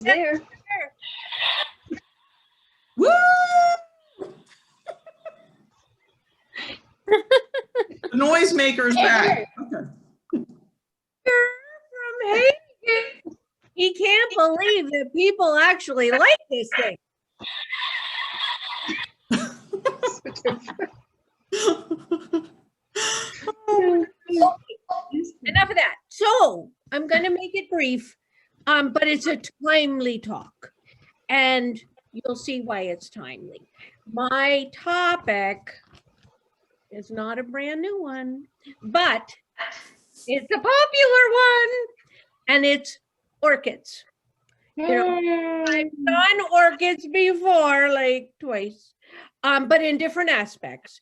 There. Woo! The noisemaker is back. Okay. From Hagen. He can't believe that people actually like this thing. Enough of that. So I'm going to make it brief, but it's a timely talk, and you'll see why it's timely. My topic is not a brand new one, but it's a popular one, and it's orchids. You know, I've done orchids before, like twice, but in different aspects.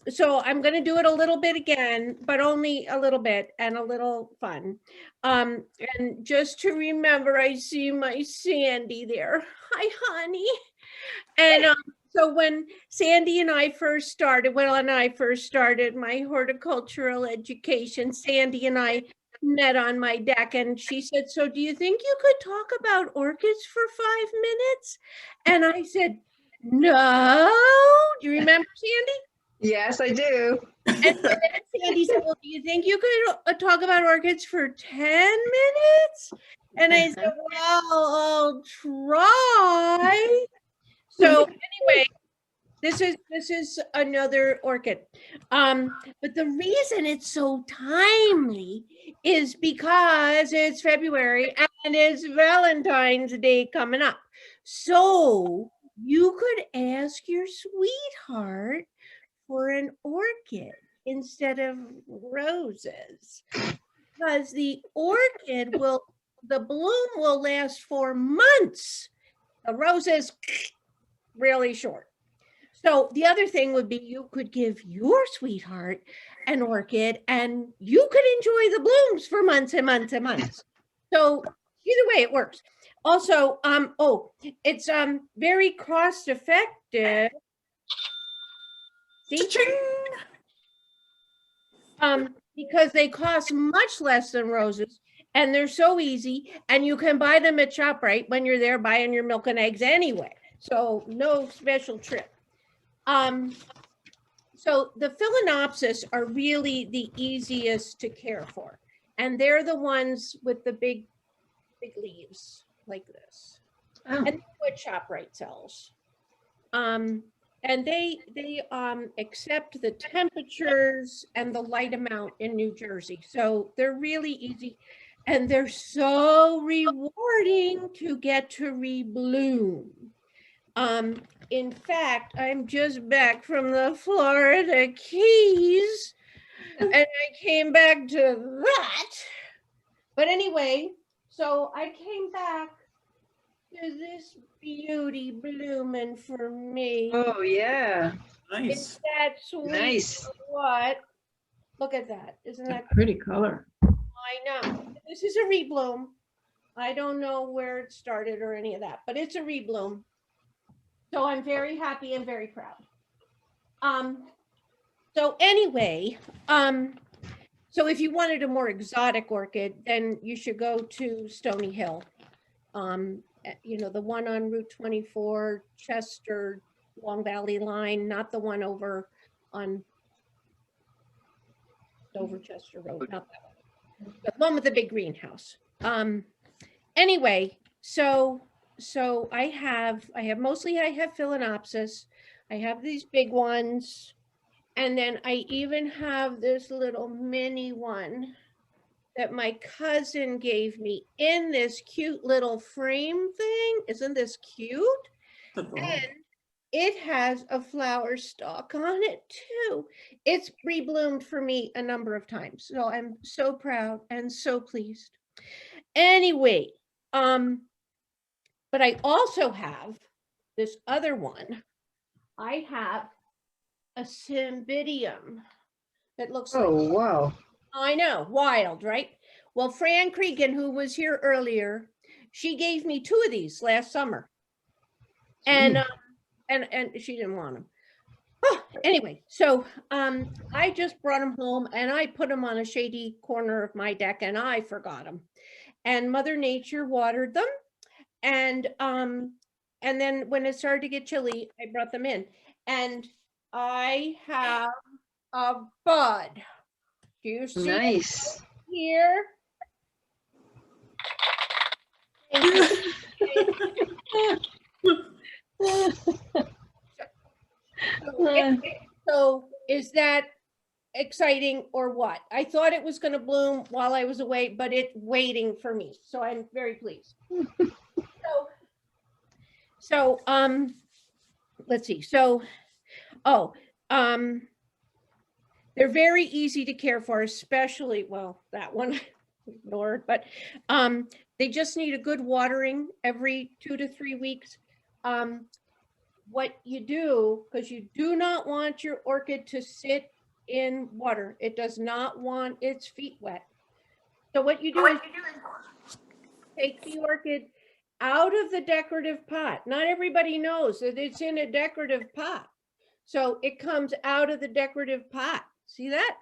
So I'm going to do it a little bit again, but only a little bit and a little fun. And just to remember, I see my Sandy there. Hi, honey. And so when Sandy and I first started, my horticultural education, Sandy and I met on my deck, and she said, so do you think you could talk about orchids for 5 minutes? And I said, no. Do you remember, Sandy? Yes, I do. And then Sandy said, well, do you think you could talk about orchids for 10 minutes? And I said, well, I'll try. So anyway, this is another orchid. But the reason it's so timely is because it's February and it's Valentine's Day coming up. So you could ask your sweetheart for an orchid instead of roses, because the orchid the bloom will last for months. The roses really short. So the other thing would be you could give your sweetheart an orchid and you could enjoy the blooms for months and months and months. So either way it works. Also, it's very cost effective. See? Because they cost much less than roses and they're so easy, and you can buy them at ShopRite when you're there buying your milk and eggs anyway. So no special trip. So the Phalaenopsis are really the easiest to care for. And they're the ones with the big leaves like this. Oh. And that's what ShopRite sells. And they accept the temperatures and the light amount in New Jersey. So they're really easy. And they're so rewarding to get to rebloom. In fact, I'm just back from the Florida Keys and I came back to that. But anyway, so I came back to this beauty blooming for me. Oh, yeah. Nice. It's that sweet. Nice. What? Look at that. Isn't that pretty color? I know. This is a rebloom. I don't know where it started or any of that, but it's a rebloom. So I'm very happy and very proud. So anyway, so if you wanted a more exotic orchid, then you should go to Stony Hill. You know, the one on Route 24, Chester, Long Valley line, not the one over on Dover Chester Road, not that one. The one with the big greenhouse. Anyway, so I have Phalaenopsis. I have these big ones, and then I even have this little mini one that my cousin gave me in this cute little frame thing. Isn't this cute? And it has a flower stalk on it too. It's rebloomed for me a number of times. So I'm so proud and so pleased. Anyway, but I also have this other one. I have a cymbidium that looks like, oh, wow. I know, wild, right? Well, Fran Cregan, who was here earlier, she gave me 2 of these last summer. And she didn't want them. Oh, anyway, so I just brought them home and I put them on a shady corner of my deck and I forgot them. And Mother Nature watered them. and then when it started to get chilly, I brought them in, and I have a bud. Do you see it Nice. here? So is that exciting or what? I thought it was going to bloom while I was away, but it's waiting for me. So I'm very pleased. So let's see. So, they're very easy to care for, especially, well, that one ignored, but they just need a good watering every 2 to 3 weeks. What you do, because you do not want your orchid to sit in water. It does not want its feet wet. So what you do is take the orchid out of the decorative pot. Not everybody knows that it's in a decorative pot. So it comes out of the decorative pot. See that?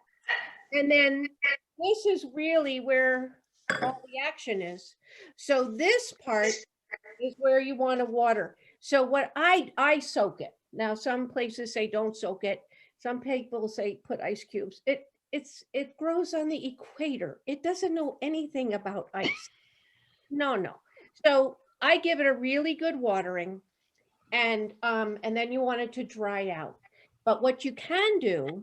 And then this is really where all the action is. So this part is where you want to water. So what I soak it. Now some places say don't soak it. Some people say put ice cubes. It grows on the equator. It doesn't know anything about ice. No. So I give it a really good watering, and then you want it to dry out. But what you can do,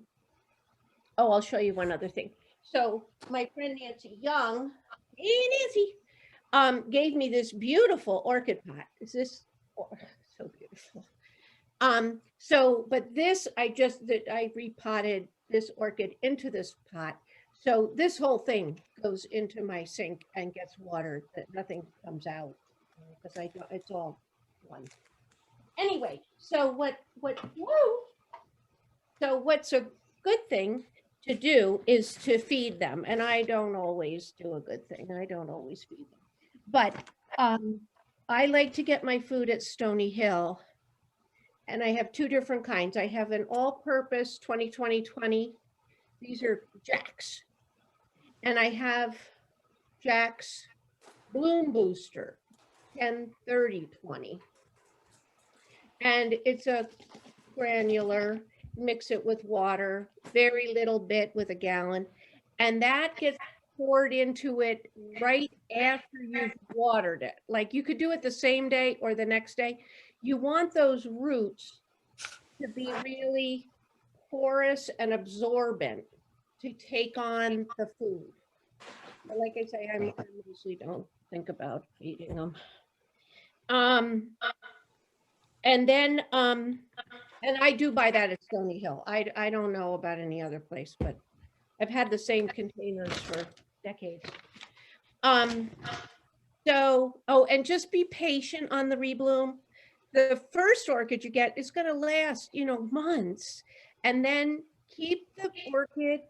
oh, I'll show you one other thing. So my friend Nancy Young, hey Nancy, gave me this beautiful orchid pot. Is this so beautiful? But this, I repotted this orchid into this pot. So this whole thing goes into my sink and gets watered, that nothing comes out because it's all one. Anyway, so what's a good thing to do is to feed them. And I don't always do a good thing. I don't always feed them. But I like to get my food at Stony Hill. And I have 2 different kinds. I have an all-purpose 20-20-20. These are Jack's. And I have Jack's Bloom Booster 10-30-20. And it's a granular, mix it with water, very little bit with a gallon. And that gets poured into it right after you've watered it. Like you could do it the same day or the next day. You want those roots to be really porous and absorbent to take on the food. But like I say, I usually don't think about feeding them. And then, and I do buy that at Stony Hill. I don't know about any other place, but I've had the same containers for decades. And just be patient on the rebloom. The first orchid you get is going to last, months. And then keep the orchid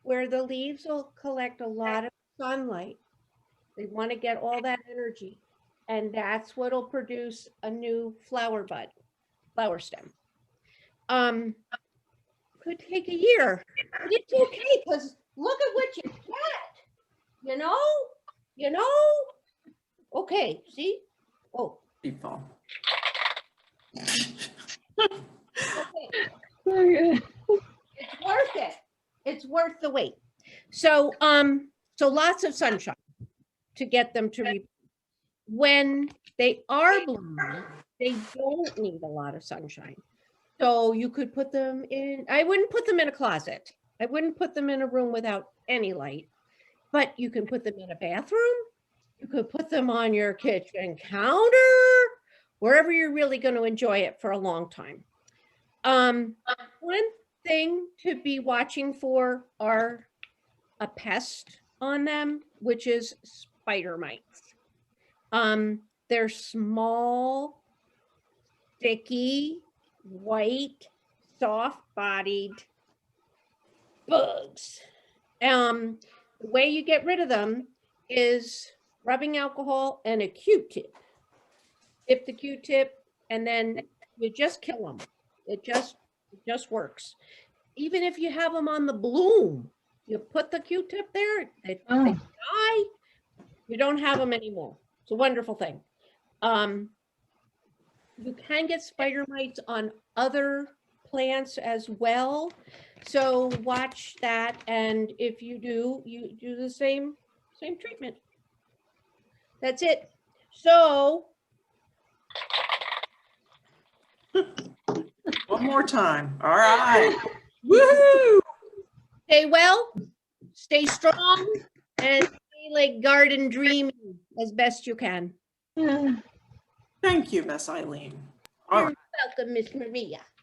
where the leaves will collect a lot of sunlight. They want to get all that energy. And that's what'll produce a new flower stem. Could take a year, but it's okay because look at what you get. Okay, see? Oh. People. Okay. It's worth it. It's worth the wait. So lots of sunshine to get them to when they are blooming, they don't need a lot of sunshine. So you could put them in, I wouldn't put them in a closet. I wouldn't put them in a room without any light, but you can put them in a bathroom. You could put them on your kitchen counter, wherever you're really going to enjoy it for a long time. One thing to be watching for are a pest on them, which is spider mites. They're small, sticky, white, soft-bodied bugs. The way you get rid of them is rubbing alcohol and a Q-tip. Dip the Q-tip, and then you just kill them. It just works. Even if you have them on the bloom, you put the Q-tip there, they die, you don't have them anymore. It's a wonderful thing. You can get spider mites on other plants as well. So watch that, and if you do, you do the same treatment. That's it. So One more time. All right. Woo! stay well, stay strong, and stay like garden dreaming as best you can. Thank you, Miss Eileen. All You're right. welcome, Miss Maria.